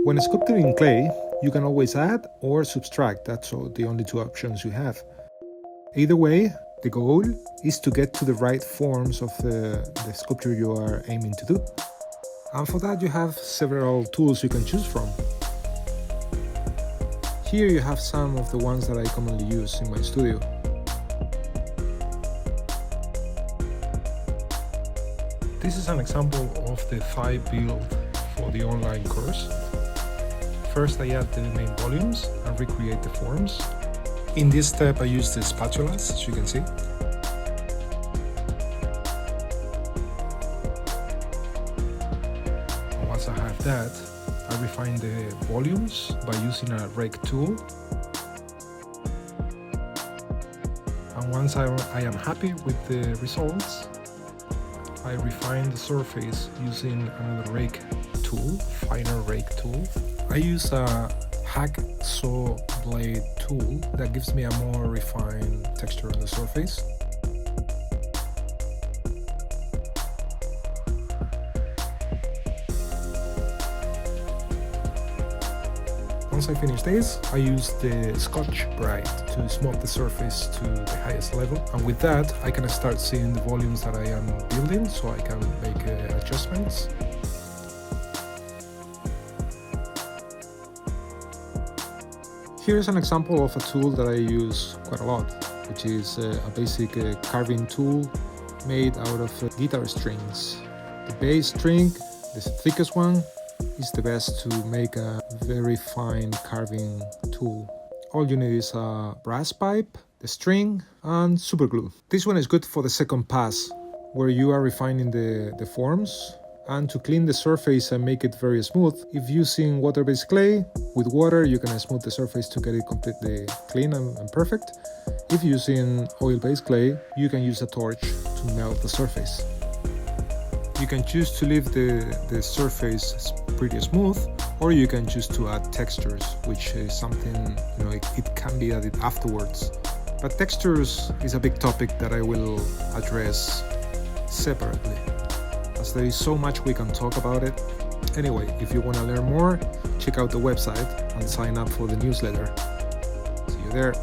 When sculpting in clay, you can always add or subtract. That's the only two options you have. Either way, the goal is to get to the right forms of the sculpture you are aiming to do. And for that you have several tools you can choose from. Here you have some of the ones that I commonly use in my studio. This is an example of the thigh build for the online course. First I add the main volumes and recreate the forms. In this step I use the spatulas, as you can see. And once I have that, I refine the volumes by using a rake tool. And once I am happy with the results, I refine the surface using another rake tool, finer rake tool. I use a hacksaw blade tool that gives me a more refined texture on the surface. Once I finish this, I use the Scotch-Brite to smooth the surface to the highest level, and with that I can start seeing the volumes that I am building, so I can make adjustments. Here's an example of a tool that I use quite a lot, which is a basic carving tool made out of guitar strings. The bass string, the thickest one, is the best to make a very fine carving tool. All you need is a brass pipe, the string, and super glue. This one is good for the second pass, where you are refining the forms. And to clean the surface and make it very smooth, if using water-based clay, with water you can smooth the surface to get it completely clean and perfect. If using oil-based clay, you can use a torch to melt the surface. You can choose to leave the surface pretty smooth, or you can choose to add textures, which is something, it can be added afterwards. But textures is a big topic that I will address separately, as there is so much we can talk about it. Anyway, if you want to learn more, check out the website and sign up for the newsletter. See you there.